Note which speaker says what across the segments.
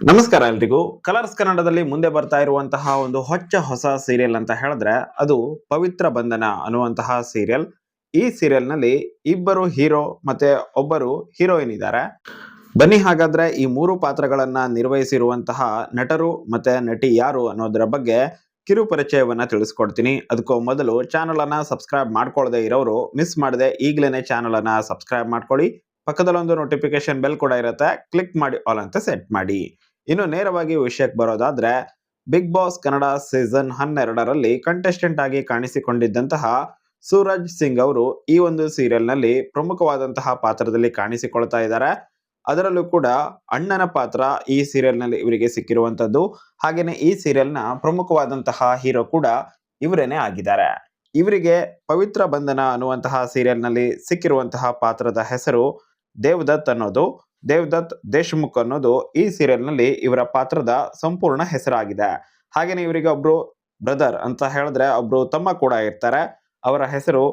Speaker 1: ನಮಸ್ಕಾರ ಎಲ್ರಿಗೂ. ಕಲರ್ಸ್ ಕನ್ನಡದಲ್ಲಿ ಮುಂದೆ ಬರ್ತಾ ಇರುವಂತಹ ಒಂದು ಹೊಸ ಸೀರಿಯಲ್ ಅಂತ ಹೇಳಿದ್ರೆ ಅದು ಪವಿತ್ರ ಬಂಧನ ಅನ್ನುವಂತಹ ಸೀರಿಯಲ್. ಈ ಸೀರಿಯಲ್ ನಲ್ಲಿ ಇಬ್ಬರು ಹೀರೋ ಮತ್ತೆ ಒಬ್ಬರು ಹೀರೋಯಿನ್ ಇದ್ದಾರೆ. ಬನ್ನಿ ಹಾಗಾದ್ರೆ ಈ ಮೂರು ಪಾತ್ರಗಳನ್ನ ನಿರ್ವಹಿಸಿರುವಂತಹ ನಟರು ಮತ್ತೆ ನಟಿ ಯಾರು ಅನ್ನೋದರ ಬಗ್ಗೆ ಕಿರು ಪರಿಚಯವನ್ನ ತಿಳಿಸ್ಕೊಡ್ತೀನಿ. ಅದಕ್ಕೂ ಮೊದಲು ಚಾನಲ್ ಅನ್ನ ಸಬ್ಸ್ಕ್ರೈಬ್ ಮಾಡ್ಕೊಳ್ಳದೆ ಇರೋರು ಮಿಸ್ ಮಾಡದೆ ಈಗಲೇ ಚಾನಲ್ ಅನ್ನ ಸಬ್ಸ್ಕ್ರೈಬ್ ಮಾಡ್ಕೊಳ್ಳಿ. ಪಕ್ಕದಲ್ಲೊಂದು ನೋಟಿಫಿಕೇಶನ್ ಬೆಲ್ ಕೂಡ ಇರುತ್ತೆ, ಕ್ಲಿಕ್ ಮಾಡಿ ಆಲ್ ಅಂತ ಸೆಟ್ ಮಾಡಿ. ಇನ್ನು ನೇರವಾಗಿ ವಿಷಯಕ್ಕೆ ಬರೋದಾದ್ರೆ, ಬಿಗ್ ಬಾಸ್ ಕನ್ನಡ ಸೀಸನ್ 12ರಲ್ಲಿ ಕಂಟೆಸ್ಟೆಂಟ್ ಆಗಿ ಕಾಣಿಸಿಕೊಂಡಿದ್ದಂತಹ ಸೂರಜ್ ಸಿಂಗ್ ಅವರು ಈ ಒಂದು ಸೀರಿಯಲ್ ನಲ್ಲಿ ಪ್ರಮುಖವಾದಂತಹ ಪಾತ್ರದಲ್ಲಿ ಕಾಣಿಸಿಕೊಳ್ತಾ ಇದ್ದಾರೆ. ಅದರಲ್ಲೂ ಕೂಡ ಅಣ್ಣನ ಪಾತ್ರ ಈ ಸೀರಿಯಲ್ ನಲ್ಲಿ ಇವರಿಗೆ ಸಿಕ್ಕಿರುವಂತದ್ದು. ಹಾಗೇನೆ ಈ ಸೀರಿಯಲ್ ನ ಪ್ರಮುಖವಾದಂತಹ ಹೀರೋ ಕೂಡ ಇವರೇನೆ ಆಗಿದ್ದಾರೆ. ಇವರಿಗೆ ಪವಿತ್ರ ಬಂಧನ ಅನ್ನುವಂತಹ ಸೀರಿಯಲ್ ನಲ್ಲಿ ಸಿಕ್ಕಿರುವಂತಹ ಪಾತ್ರದ ಹೆಸರು ದೇವದತ್ ಅನ್ನೋದು. ದೇವದತ್ ದೇಶಮುಖ್ ಅನ್ನೋದು ಈ ಸೀರಿಯಲ್ ನಲ್ಲಿ ಇವರ ಪಾತ್ರದ ಸಂಪೂರ್ಣ ಹೆಸರಾಗಿದೆ. ಹಾಗೇನೆ ಇವರಿಗೆ ಒಬ್ರು ಬ್ರದರ್ ಅಂತ ಹೇಳಿದ್ರೆ ಒಬ್ರು ತಮ್ಮ ಕೂಡ ಇರ್ತಾರೆ. ಅವರ ಹೆಸರು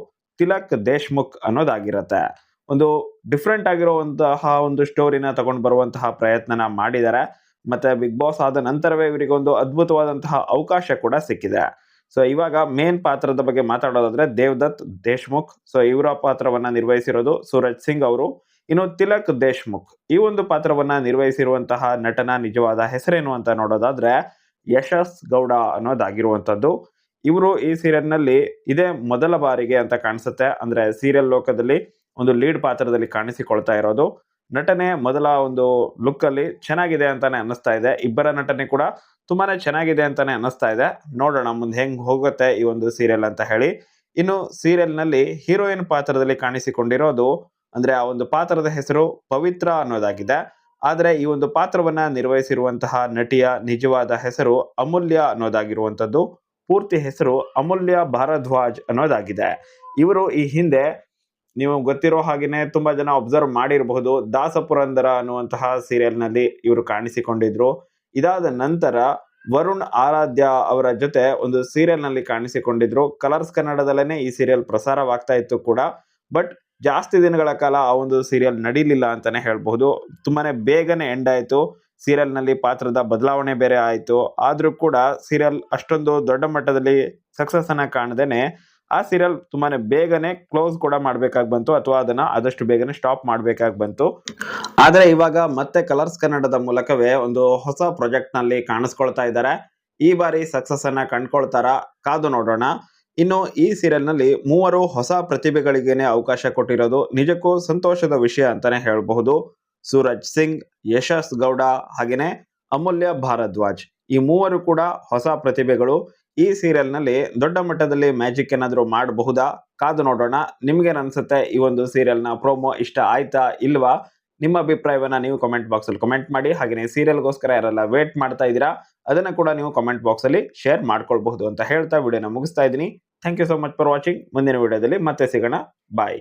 Speaker 1: ತಿಲಕ್ ದೇಶಮುಖ್ ಅನ್ನೋದಾಗಿರುತ್ತೆ. ಒಂದು ಡಿಫ್ರೆಂಟ್ ಆಗಿರುವಂತಹ ಒಂದು ಸ್ಟೋರಿನ ತಗೊಂಡು ಬರುವಂತಹ ಪ್ರಯತ್ನನ ಮಾಡಿದ್ದಾರೆ. ಮತ್ತೆ ಬಿಗ್ ಬಾಸ್ ಆದ ನಂತರವೇ ಇವರಿಗೆ ಒಂದು ಅದ್ಭುತವಾದಂತಹ ಅವಕಾಶ ಕೂಡ ಸಿಕ್ಕಿದೆ. ಸೊ ಇವಾಗ ಮೇನ್ ಪಾತ್ರದ ಬಗ್ಗೆ ಮಾತಾಡೋದಾದ್ರೆ ದೇವದತ್ ದೇಶಮುಖ್. ಸೊ ಇವರ ಪಾತ್ರವನ್ನ ನಿರ್ವಹಿಸಿರೋದು ಸೂರಜ್ ಸಿಂಗ್ ಅವರು. ಇನ್ನು ತಿಲಕ್ ದೇಶಮುಖ್ ಈ ಒಂದು ಪಾತ್ರವನ್ನ ನಿರ್ವಹಿಸಿರುವಂತಹ ನಟನ ನಿಜವಾದ ಹೆಸರೇನು ಅಂತ ನೋಡೋದಾದ್ರೆ ಯಶಸ್ ಗೌಡ ಅನ್ನೋದಾಗಿರುವಂತದ್ದು. ಇವರು ಈ ಸೀರಿಯಲ್ ನಲ್ಲಿ ಇದೇ ಮೊದಲ ಬಾರಿಗೆ ಅಂತ ಕಾಣಿಸುತ್ತೆ. ಅಂದ್ರೆ ಸೀರಿಯಲ್ ಲೋಕದಲ್ಲಿ ಒಂದು ಲೀಡ್ ಪಾತ್ರದಲ್ಲಿ ಕಾಣಿಸಿಕೊಳ್ತಾ ಇರೋದು. ನಟನೆ ಮೊದಲ ಒಂದು ಲುಕ್ ಅಲ್ಲಿ ಚೆನ್ನಾಗಿದೆ ಅಂತಾನೆ ಅನ್ನಿಸ್ತಾ ಇದೆ. ಇಬ್ಬರ ನಟನೆ ಕೂಡ ತುಂಬಾನೇ ಚೆನ್ನಾಗಿದೆ ಅಂತಾನೆ ಅನ್ನಿಸ್ತಾ ಇದೆ. ನೋಡೋಣ ಮುಂದೆ ಹೆಂಗ್ ಹೋಗುತ್ತೆ ಈ ಒಂದು ಸೀರಿಯಲ್ ಅಂತ ಹೇಳಿ. ಇನ್ನು ಸೀರಿಯಲ್ ನಲ್ಲಿ ಹೀರೋಯಿನ್ ಪಾತ್ರದಲ್ಲಿ ಕಾಣಿಸಿಕೊಂಡಿರೋದು ಅಂದ್ರೆ ಆ ಒಂದು ಪಾತ್ರದ ಹೆಸರು ಪವಿತ್ರ ಅನ್ನೋದಾಗಿದೆ. ಆದ್ರೆ ಈ ಒಂದು ಪಾತ್ರವನ್ನ ನಿರ್ವಹಿಸಿರುವಂತಹ ನಟಿಯ ನಿಜವಾದ ಹೆಸರು ಅಮೂಲ್ಯ ಅನ್ನೋದಾಗಿರುವಂತದ್ದು. ಪೂರ್ತಿ ಹೆಸರು ಅಮೂಲ್ಯ ಭಾರದ್ವಾಜ್ ಅನ್ನೋದಾಗಿದೆ. ಇವರು ಈ ಹಿಂದೆ ನೀವು ಗೊತ್ತಿರೋ ಹಾಗೇನೆ ತುಂಬಾ ಜನ ಅಬ್ಸರ್ವ್ ಮಾಡಿರಬಹುದು, ದಾಸಪುರಂದರ ಅನ್ನುವಂತಹ ಸೀರಿಯಲ್ ನಲ್ಲಿ ಇವರು ಕಾಣಿಸಿಕೊಂಡಿದ್ರು. ಇದಾದ ನಂತರ ವರುಣ್ ಆರಾಧ್ಯ ಅವರ ಜೊತೆ ಒಂದು ಸೀರಿಯಲ್ ನಲ್ಲಿ ಕಾಣಿಸಿಕೊಂಡಿದ್ರು. ಕಲರ್ಸ್ ಕನ್ನಡದಲ್ಲೇನೆ ಈ ಸೀರಿಯಲ್ ಪ್ರಸಾರವಾಗ್ತಾ ಇತ್ತು ಕೂಡ. ಬಟ್ ಜಾಸ್ತಿ ದಿನಗಳ ಕಾಲ ಆ ಒಂದು ಸೀರಿಯಲ್ ನಡೀಲಿಲ್ಲ ಅಂತಾನೆ ಹೇಳ್ಬಹುದು. ತುಂಬಾನೇ ಬೇಗನೆ ಎಂಡ್ ಆಯ್ತು. ಸೀರಿಯಲ್ ನಲ್ಲಿ ಪಾತ್ರದ ಬದಲಾವಣೆ ಬೇರೆ ಆಯ್ತು. ಆದ್ರೂ ಕೂಡ ಸೀರಿಯಲ್ ಅಷ್ಟೊಂದು ದೊಡ್ಡ ಮಟ್ಟದಲ್ಲಿ ಸಕ್ಸಸ್ ಅನ್ನ ಕಾಣದೇನೆ ಆ ಸೀರಿಯಲ್ ತುಂಬಾನೇ ಬೇಗನೆ ಕ್ಲೋಸ್ ಕೂಡ ಮಾಡ್ಬೇಕಾಗಿ ಬಂತು, ಅಥವಾ ಅದನ್ನ ಆದಷ್ಟು ಬೇಗನೆ ಸ್ಟಾಪ್ ಮಾಡ್ಬೇಕಾಗಿ ಬಂತು. ಆದ್ರೆ ಇವಾಗ ಮತ್ತೆ ಕಲರ್ಸ್ ಕನ್ನಡದ ಮೂಲಕವೇ ಒಂದು ಹೊಸ ಪ್ರಾಜೆಕ್ಟ್ ನಲ್ಲಿ ಕಾಣಿಸ್ಕೊಳ್ತಾ ಇದ್ದಾರೆ. ಈ ಬಾರಿ ಸಕ್ಸಸ್ ಅನ್ನ ಕಂಡ್ಕೊಳ್ತಾರ, ಕಾದು ನೋಡೋಣ. ಇನ್ನು ಈ ಸೀರಿಯಲ್ ನಲ್ಲಿ ಮೂವರು ಹೊಸ ಪ್ರತಿಭೆಗಳಿಗೇನೆ ಅವಕಾಶ ಕೊಟ್ಟಿರೋದು ನಿಜಕ್ಕೂ ಸಂತೋಷದ ವಿಷಯ ಅಂತಾನೆ ಹೇಳಬಹುದು. ಸೂರಜ್ ಸಿಂಗ್, ಯಶಸ್ ಗೌಡ ಹಾಗೇನೆ ಅಮೂಲ್ಯ ಭಾರದ್ವಾಜ್ ಈ ಮೂವರು ಕೂಡ ಹೊಸ ಪ್ರತಿಭೆಗಳು. ಈ ಸೀರಿಯಲ್ ನಲ್ಲಿ ದೊಡ್ಡ ಮಟ್ಟದಲ್ಲಿ ಮ್ಯಾಜಿಕ್ ಏನಾದ್ರು ಮಾಡಬಹುದಾ? ಕಾದು ನೋಡೋಣ. ನಿಮ್ಗೇನ್ ಅನ್ಸುತ್ತೆ? ಈ ಒಂದು ಸೀರಿಯಲ್ ನ ಪ್ರೋಮೋ ಇಷ್ಟ ಆಯ್ತಾ ಇಲ್ವಾ? ನಿಮ್ಮ ಅಭಿಪ್ರಾಯವನ್ನ ನೀವು ಕಮೆಂಟ್ ಬಾಕ್ಸ್ ಅಲ್ಲಿ ಕಮೆಂಟ್ ಮಾಡಿ. ಹಾಗೆ ಸೀರಿಯಲ್ಗೋಸ್ಕರ ಯಾರೆಲ್ಲ ವೇಟ್ ಮಾಡ್ತಾ ಇದ್ದೀರಾ ಅದನ್ನ ಕೂಡ ನೀವು ಕಮೆಂಟ್ ಬಾಕ್ಸ್ ಅಲ್ಲಿ ಶೇರ್ ಮಾಡ್ಕೊಳ್ಬಹುದು ಅಂತ ಹೇಳ್ತಾ ವಿಡಿಯೋನ ಮುಗಿಸ್ತಾ ಇದ್ದೀನಿ. Thank you so much for watching. ಮುಂದಿನ ವಿಡಿಯೋದಲ್ಲಿ ಮತ್ತೆ ಸಿಗೋಣ. ಬಾಯ್.